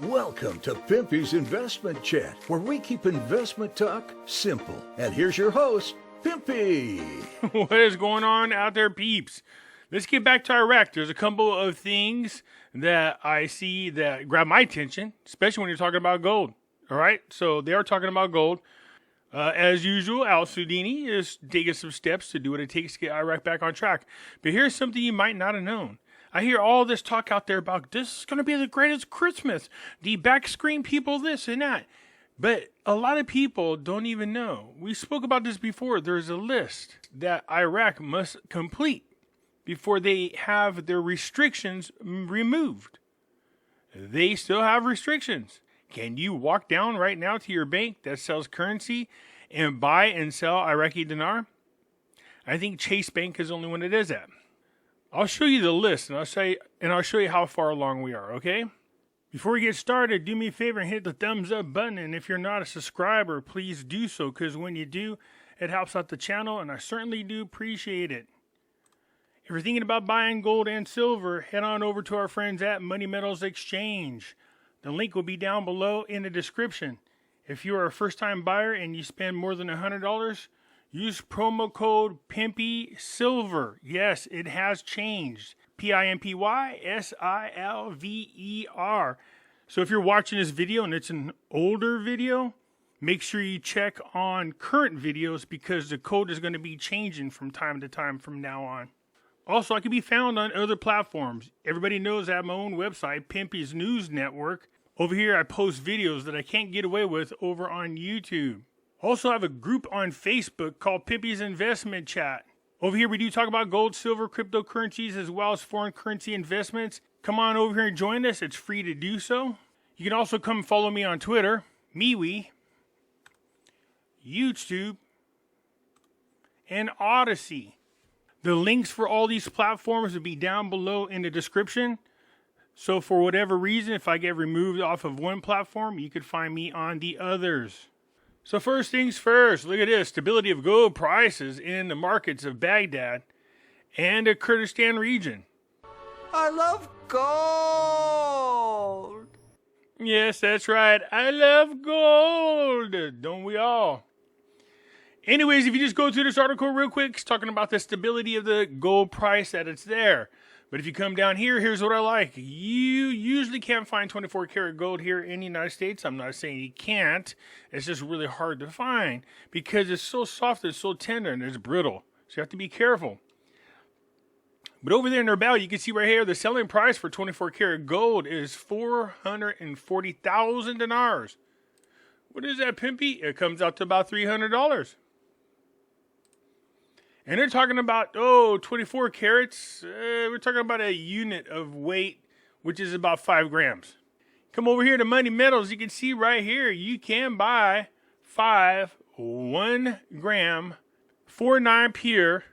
Welcome to Pimpy's Investment Chat, where we keep investment talk simple. And here's your host, Pimpy. What is going on out there, peeps? Let's get back to Iraq. There's a couple of things that I see that grab my attention, especially when you're talking about gold. All right, so they are talking about gold. As usual, Al-Sudini is taking some steps to do what it takes to get Iraq back on track. But here's something you might not have known. I hear all this talk out there about this is going to be the greatest Christmas. The back screen people, this and that. But a lot of people don't even know. We spoke about this before. There's a list that Iraq must complete before they have their restrictions removed. They still have restrictions. Can you walk down right now to your bank that sells currency and buy and sell Iraqi Dinar? I think Chase Bank is the only one that does that. I'll show you the list, and I'll show you how far along we are, okay? Before we get started, do me a favor and hit the thumbs up button, and if you're not a subscriber, please do so, because when you do, it helps out the channel, and I certainly do appreciate it. If you're thinking about buying gold and silver, head on over to our friends at Money Metals Exchange. The link will be down below in the description. If you are a first-time buyer and you spend more than $100, use promo code PIMPYSILVER. Yes, it has changed. PIMPYSILVER. So if you're watching this video and it's an older video, make sure you check on current videos because the code is going to be changing from time to time from now on. Also, I can be found on other platforms. Everybody knows I have my own website, Pimpy's News Network. Over here, I post videos that I can't get away with over on YouTube. Also, I have a group on Facebook called Pimpy's Investment Chat. Over here, we do talk about gold, silver, cryptocurrencies, as well as foreign currency investments. Come on over here and join us. It's free to do so. You can also come follow me on Twitter, MeWe, YouTube, and Odyssey. The links for all these platforms will be down below in the description. So for whatever reason, if I get removed off of one platform, you could find me on the others. So first things first, look at this. Stability of gold prices in the markets of Baghdad and the Kurdistan region. I love gold. Yes, that's right. I love gold. Don't we all? Anyways, if you just go through this article real quick, it's talking about the stability of the gold price that it's there. But if you come down here, here's what I like. You usually can't find 24 karat gold here in the United States. I'm not saying you can't. It's just really hard to find because it's so soft, it's so tender, and it's brittle. So you have to be careful. But over there in their belt, you can see right here, the selling price for 24 karat gold is 440,000 dinars. What is that, Pimpy? It comes out to about $300. And they're talking about, 24 carats. We're talking about a unit of weight, which is about 5 grams. Come over here to Money Metals. You can see right here, you can buy 5 1 gram 49 pure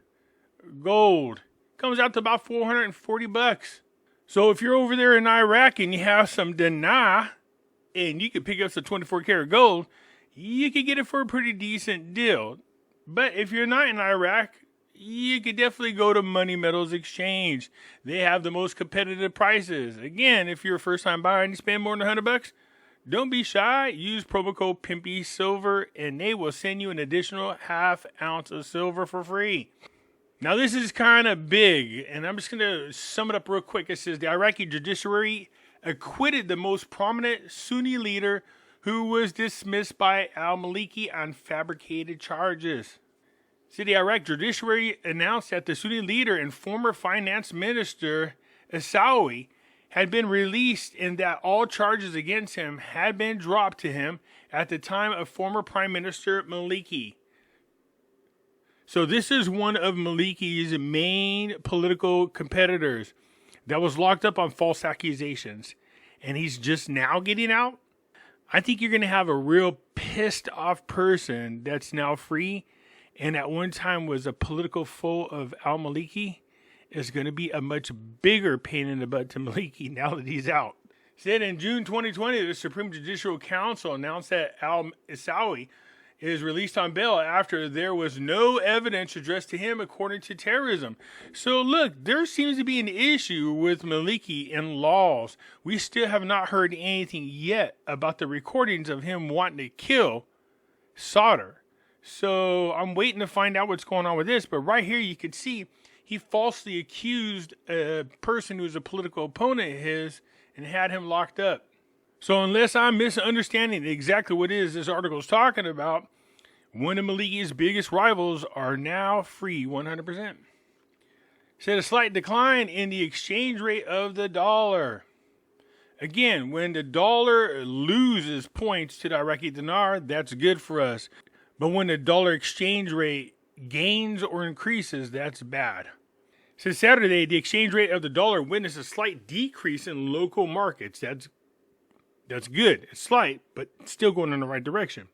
gold. Comes out to about $440. So if you're over there in Iraq and you have some dinar, and you can pick up some 24 karat gold, you can get it for a pretty decent deal. But if you're not in Iraq, you could definitely go to Money Metals Exchange. They have the most competitive prices. Again, if you're a first-time buyer and you spend more than $100, don't be shy. Use promo code PIMPYSILVER, and they will send you an additional ½ ounce of silver for free. Now, this is kind of big, and I'm just going to sum it up real quick. It says the Iraqi judiciary acquitted the most prominent Sunni leader who was dismissed by al-Maliki on fabricated charges. See, the Iraq judiciary announced that the Sunni leader and former finance minister Isawi had been released and that all charges against him had been dropped to him at the time of former Prime Minister Maliki. So this is one of Maliki's main political competitors that was locked up on false accusations, and he's just now getting out. I think you're going to have a real pissed off person that's now free and at one time was a political foe of al-Maliki is going to be a much bigger pain in the butt to Maliki now that he's out. Said in June 2020, the Supreme Judicial Council announced that al-Isawi is released on bail after there was no evidence addressed to him according to terrorism. So look, there seems to be an issue with Maliki and laws. We still have not heard anything yet about the recordings of him wanting to kill Sauter. So I'm waiting to find out what's going on with this. But right here you can see he falsely accused a person who's a political opponent of his and had him locked up. So unless I'm misunderstanding exactly what it is this article is talking about, one of Maliki's biggest rivals are now free 100%. Said a slight decline in the exchange rate of the dollar. Again, when the dollar loses points to the Iraqi dinar, that's good for us. But when the dollar exchange rate gains or increases, that's bad. Since Saturday, the exchange rate of the dollar witnessed a slight decrease in local markets. That's good. It's slight, but still going in the right direction.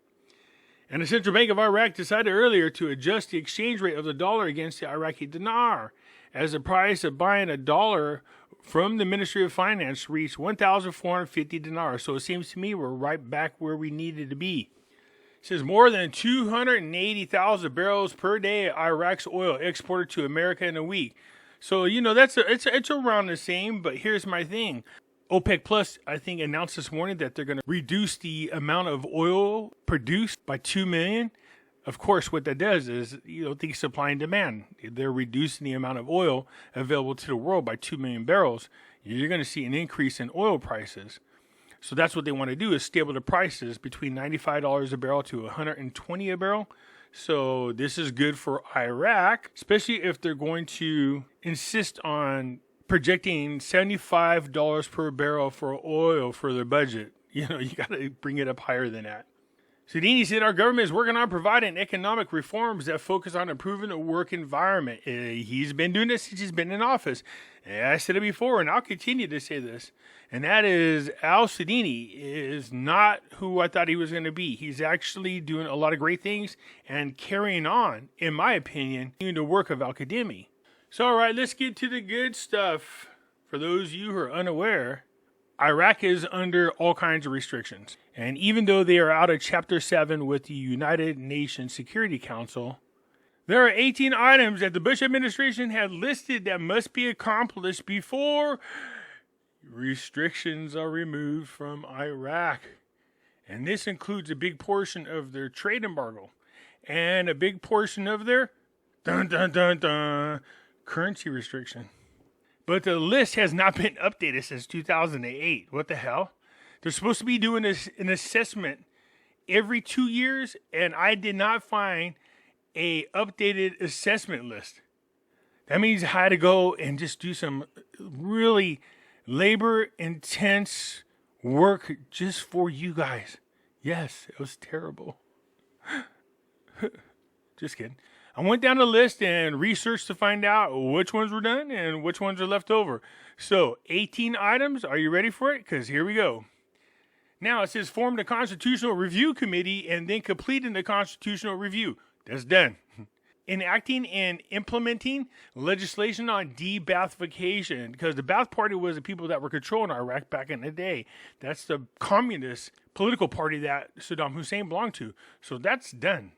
And the Central Bank of Iraq decided earlier to adjust the exchange rate of the dollar against the Iraqi dinar as the price of buying a dollar from the Ministry of Finance reached 1,450 dinars. So it seems to me we're right back where we needed to be. It says more than 280,000 barrels per day of Iraq's oil exported to America in a week. So, it's around the same, but here's my thing. OPEC Plus, I think, announced this morning that they're going to reduce the amount of oil produced by 2 million. Of course, what that does is, the supply and demand. They're reducing the amount of oil available to the world by 2 million barrels. You're going to see an increase in oil prices. So that's what they want to do, is stable the prices between $95 a barrel to $120 a barrel. So this is good for Iraq, especially if they're going to insist on projecting $75 per barrel for oil for their budget. You got to bring it up higher than that. Soudini said our government is working on providing economic reforms that focus on improving the work environment. He's been doing this since he's been in office. I said it before, and I'll continue to say this. And that is, Soudini is not who I thought he was going to be. He's actually doing a lot of great things and carrying on, in my opinion, the work of Al-Qademi. So, all right, let's get to the good stuff. For those of you who are unaware, Iraq is under all kinds of restrictions. And even though they are out of Chapter 7 with the United Nations Security Council, there are 18 items that the Bush administration had listed that must be accomplished before restrictions are removed from Iraq. And this includes a big portion of their trade embargo and a big portion of their currency restriction. But the list has not been updated since 2008. What the hell? They're supposed to be doing an assessment every 2 years, and I did not find a updated assessment list. That means I had to go and just do some really labor-intense work just for you guys. Yes, it was terrible. Just kidding. I went down the list and researched to find out which ones were done and which ones are left over. So, 18 items. Are you ready for it? Because here we go. Now, it says form the Constitutional Review Committee and then completing the Constitutional Review. That's done. Enacting and implementing legislation on de-Baathification, because the Baath Party was the people that were controlling Iraq back in the day. That's the communist political party that Saddam Hussein belonged to. So that's done.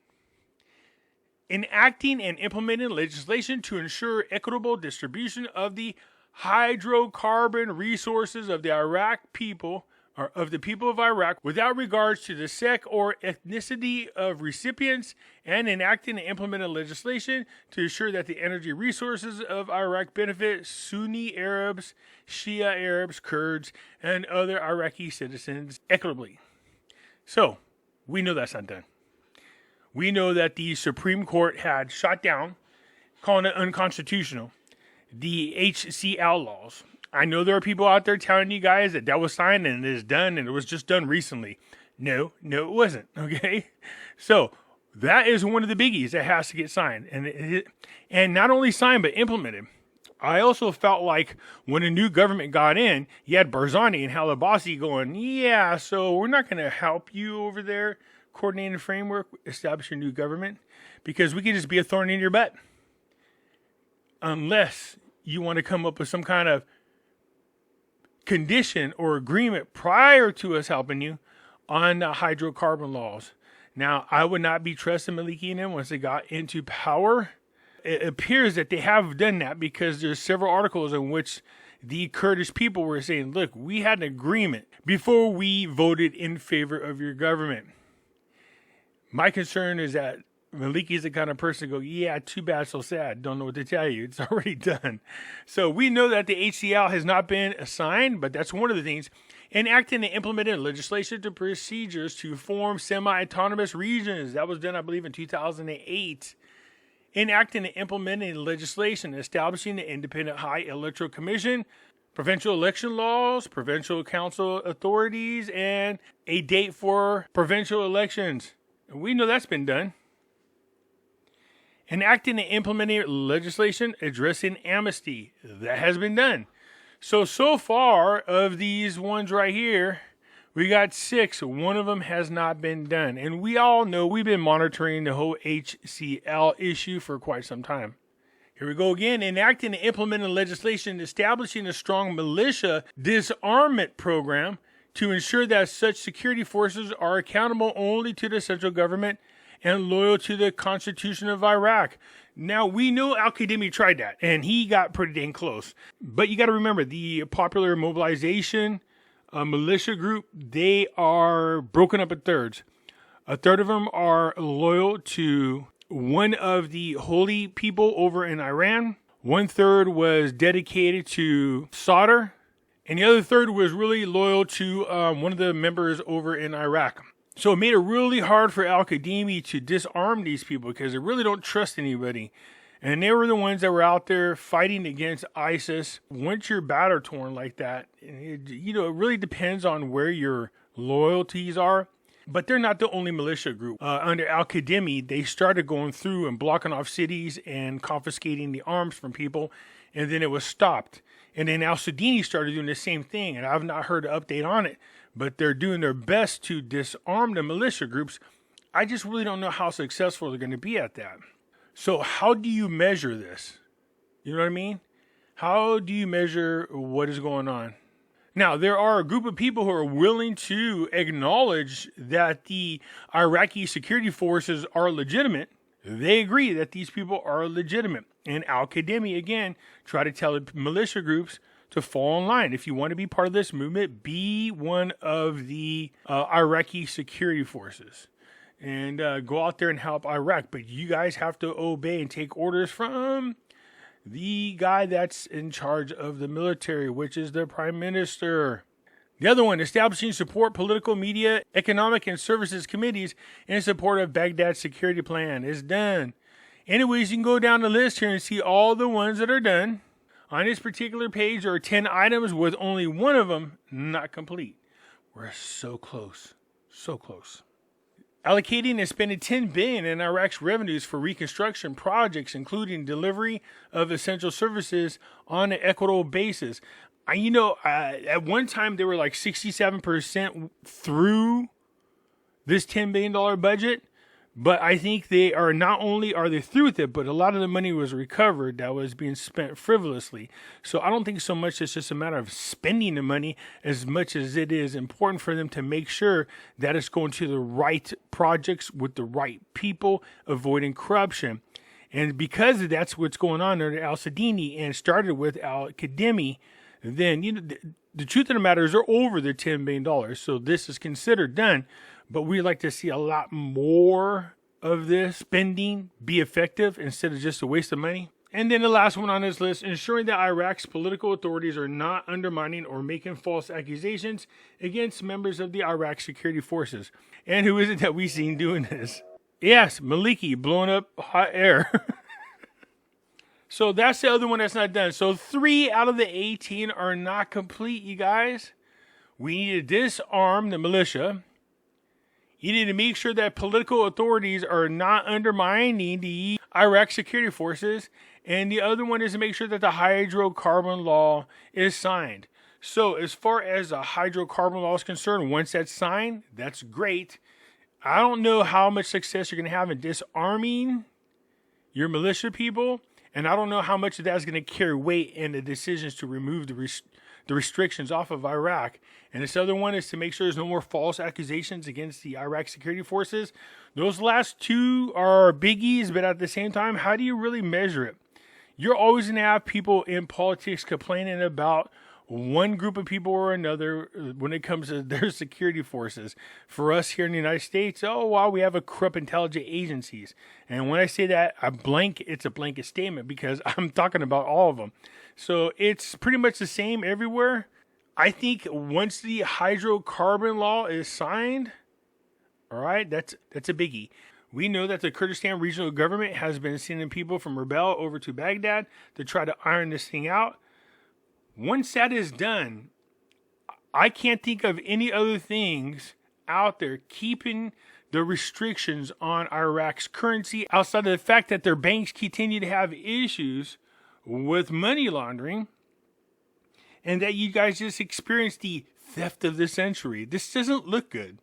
Enacting and implementing legislation to ensure equitable distribution of the hydrocarbon resources of the Iraq people, or of the people of Iraq, without regards to the sect or ethnicity of recipients, and enacting and implementing legislation to ensure that the energy resources of Iraq benefit Sunni Arabs, Shia Arabs, Kurds, and other Iraqi citizens equitably. So, we know that's not done. We know that the Supreme Court had shot down, calling it unconstitutional, the HC Outlaws. I know there are people out there telling you guys that was signed and it is done and it was just done recently. No, it wasn't, okay? So, that is one of the biggies that has to get signed. And not only signed, but implemented. I also felt like when a new government got in, you had Barzani and Halabasi going, yeah, so we're not going to help you over there coordinating a framework, establish a new government, because we could just be a thorn in your butt. Unless you want to come up with some kind of condition or agreement prior to us helping you on the hydrocarbon laws. Now, I would not be trusting Maliki and them once they got into power. It appears that they have done that because there's several articles in which the Kurdish people were saying, look, we had an agreement before we voted in favor of your government. My concern is that Maliki is the kind of person to go, yeah, too bad, so sad. Don't know what to tell you. It's already done. So we know that the HCL has not been assigned, but that's one of the things. Enacting and implementing legislation to procedures to form semi-autonomous regions. That was done, I believe, in 2008. Enacting and implementing legislation establishing the Independent High Electoral Commission, provincial election laws, provincial council authorities, and a date for provincial elections. And we know that's been done. Enacting and implementing legislation addressing amnesty. That has been done. So far of these ones right here, we got 6. One of them has not been done. And we all know we've been monitoring the whole HCL issue for quite some time. Here we go again. Enacting and implementing legislation establishing a strong militia disarmament program to ensure that such security forces are accountable only to the central government and loyal to the Constitution of Iraq. Now, we know Al-Qadimi tried that, and he got pretty dang close. But you got to remember, the Popular Mobilization militia group, they are broken up in thirds. A third of them are loyal to one of the holy people over in Iran. 1/3 was dedicated to Sadr, and the other third was really loyal to one of the members over in Iraq. So it made it really hard for Al-Qadimi to disarm these people because they really don't trust anybody. And they were the ones that were out there fighting against ISIS. Once you're battle torn like that, it really depends on where your loyalties are. But they're not the only militia group. Under Al-Qadimi, they started going through and blocking off cities and confiscating the arms from people. And then it was stopped. And then al-Sudini started doing the same thing. And I've not heard an update on it. But they're doing their best to disarm the militia groups. I just really don't know how successful they're going to be at that. So how do you measure this? You know what I mean? How do you measure what is going on? Now, there are a group of people who are willing to acknowledge that the Iraqi security forces are legitimate. They agree that these people are legitimate. And Al-Qadimi, again, try to tell the militia groups to fall in line. If you want to be part of this movement, be one of the Iraqi security forces and go out there and help Iraq. But you guys have to obey and take orders from the guy that's in charge of the military, which is the prime minister. The other one, establishing support political, media, economic, and services committees in support of Baghdad's security plan, is done. Anyways, you can go down the list here and see all the ones that are done. On this particular page, there are 10 items with only one of them not complete. We're so close. So close. Allocating and spending $10 billion in Iraq's revenues for reconstruction projects, including delivery of essential services on an equitable basis. At one time, they were like 67% through this $10 billion budget. But I think they are not only are they through with it, but a lot of the money was recovered that was being spent frivolously. So I don't think so much it's just a matter of spending the money as much as it is important for them to make sure that it's going to the right projects with the right people, avoiding corruption. And because that's what's going on under al-Sudini and started with Al-Qadimi, then the truth of the matter is they're over the $10 billion. So this is considered done. But we'd like to see a lot more of this spending be effective instead of just a waste of money. And then the last one on this list, ensuring that Iraq's political authorities are not undermining or making false accusations against members of the Iraq security forces. And who is it that we've seen doing this? Yes, Maliki blowing up hot air. So that's the other one that's not done. So 3 out of the 18 are not complete, you guys. We need to disarm the militia. You need to make sure that political authorities are not undermining the Iraq security forces. And the other one is to make sure that the hydrocarbon law is signed. So as far as the hydrocarbon law is concerned, once that's signed, that's great. I don't know how much success you're going to have in disarming your militia people. And I don't know how much of that is going to carry weight in the decisions to remove the restrictions off of Iraq. And this other one is to make sure there's no more false accusations against the Iraq security forces. Those last two are biggies, but at the same time, how do you really measure it? You're always going to have people in politics complaining about one group of people or another when it comes to their security forces. For us here in the United States, oh, wow, we have a corrupt intelligence agencies. And when I say that, it's a blanket statement because I'm talking about all of them. So it's pretty much the same everywhere. I think once the hydrocarbon law is signed, all right, that's a biggie. We know that the Kurdistan regional government has been sending people from Rebel over to Baghdad to try to iron this thing out. Once that is done, I can't think of any other things out there keeping the restrictions on Iraq's currency outside of the fact that their banks continue to have issues with money laundering and that you guys just experienced the theft of the century. This doesn't look good.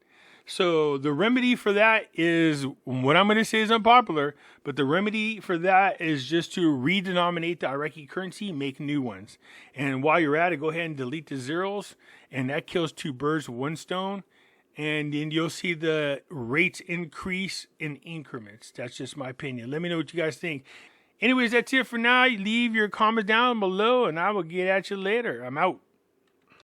So the remedy for that is, what I'm going to say is unpopular, but the remedy for that is just to redenominate the Iraqi currency, make new ones. And while you're at it, go ahead and delete the zeros, and that kills two birds with one stone. And then you'll see the rates increase in increments. That's just my opinion. Let me know what you guys think. Anyways, that's it for now. Leave your comments down below, and I will get at you later. I'm out.